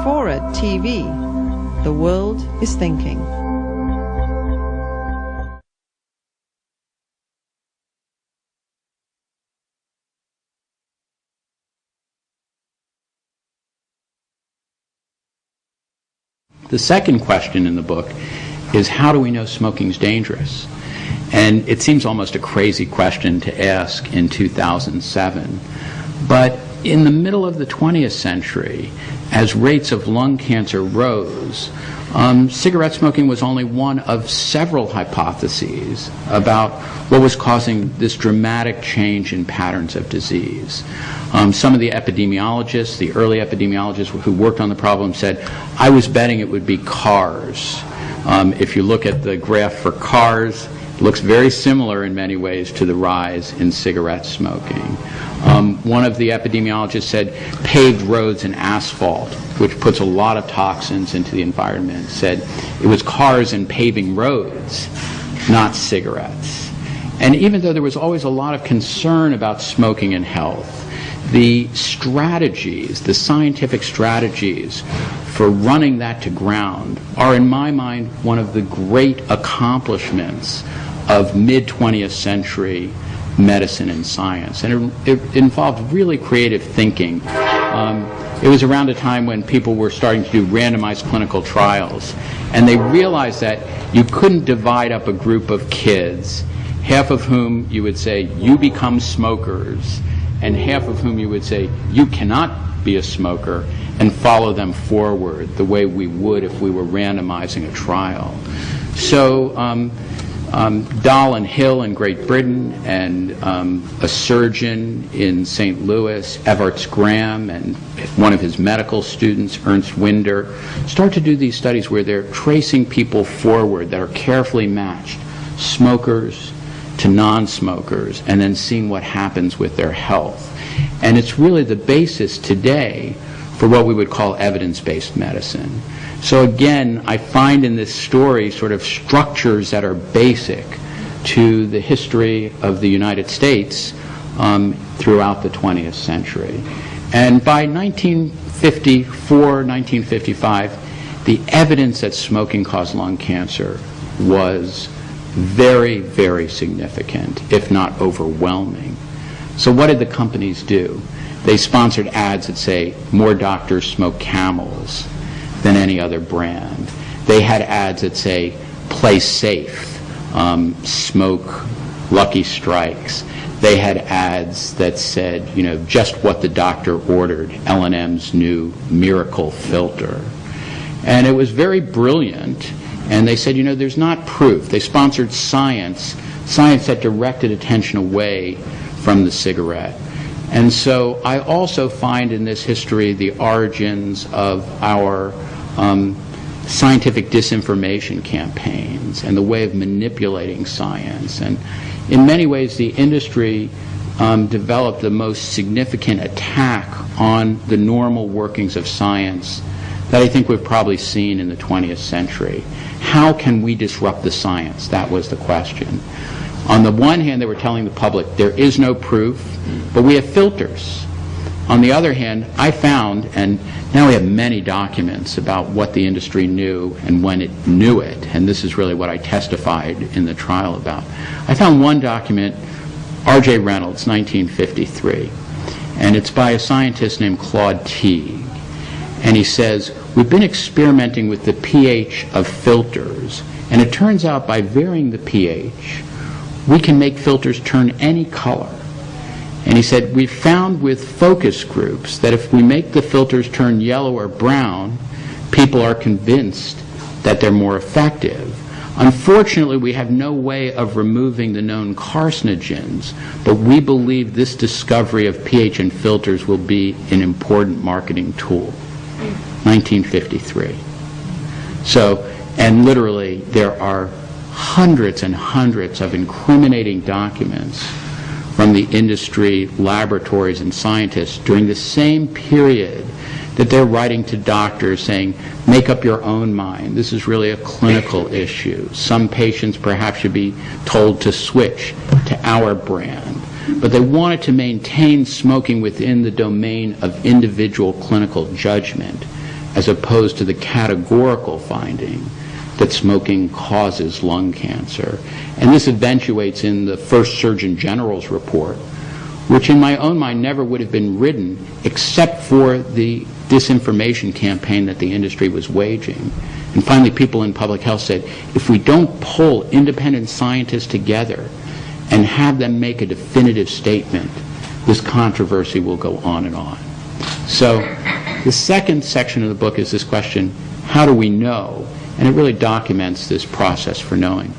Fora TV. The world is thinking. The second question in the book is, how do we know smoking's dangerous? And it seems almost a crazy question to ask in 2007. But in the middle of the 20th century, as rates of lung cancer rose, cigarette smoking was only one of several hypotheses about what was causing this dramatic change in patterns of disease. Some of the epidemiologists, the early epidemiologists who worked on the problem, said, I was betting it would be cars. If you look at the graph for cars, it looks very similar in many ways to the rise in cigarette smoking. One of the epidemiologists said paved roads and asphalt, which puts a lot of toxins into the environment, said it was cars and paving roads, not cigarettes. And even though there was always a lot of concern about smoking and health, the strategies, the scientific strategies for running that to ground are, in my mind, one of the great accomplishments of mid-20th century medicine and science. And it involved really creative thinking. It was around a time when people were starting to do randomized clinical trials, and they realized that you couldn't divide up a group of kids, half of whom you would say, you become smokers, and half of whom you would say, you cannot be a smoker, and follow them forward the way we would if we were randomizing a trial. So Dahl and Hill in Great Britain, and a surgeon in St. Louis, Evarts Graham, and one of his medical students, Ernst Winder, start to do these studies where they're tracing people forward that are carefully matched, smokers to non-smokers, and then seeing what happens with their health. And it's really the basis today for what we would call evidence-based medicine. So again, I find in this story sort of structures that are basic to the history of the United States throughout the 20th century. And by 1954, 1955, the evidence that smoking caused lung cancer was very, very significant, if not overwhelming. So what did the companies do? They sponsored ads that say, more doctors smoke Camels than any other brand. They had ads that say, play safe, smoke Lucky Strikes. They had ads that said, you know, just what the doctor ordered, L&M's new miracle filter. And it was very brilliant. And they said, you know, there's not proof. They sponsored science that directed attention away from the cigarette. And so I also find in this history the origins of our scientific disinformation campaigns and the way of manipulating science. And in many ways, the industry developed the most significant attack on the normal workings of science that I think we've probably seen in the 20th century. How can we disrupt the science? That was the question. On the one hand, they were telling the public there is no proof, but we have filters. On the other hand, I found, and now we have many documents about what the industry knew and when it knew it, and this is really what I testified in the trial about. I found one document, R.J. Reynolds, 1953, and it's by a scientist named Claude Teague. And he says, we've been experimenting with the pH of filters, and it turns out by varying the pH, we can make filters turn any color. And he said, we found with focus groups that if we make the filters turn yellow or brown, people are convinced that they're more effective. Unfortunately, we have no way of removing the known carcinogens, but we believe this discovery of pH in filters will be an important marketing tool. 1953. So, and literally, there are hundreds and hundreds of incriminating documents from the industry, laboratories, and scientists during the same period that they're writing to doctors saying, make up your own mind. This is really a clinical issue. Some patients perhaps should be told to switch to our brand. But they wanted to maintain smoking within the domain of individual clinical judgment. as opposed to the categorical finding that smoking causes lung cancer. And this eventuates in the first Surgeon General's report, which in my own mind never would have been written except for the disinformation campaign that the industry was waging. And finally, people in public health said, if we don't pull independent scientists together and have them make a definitive statement, this controversy will go on and on. So the second section of the book is this question, how do we know? And it really documents this process for knowing.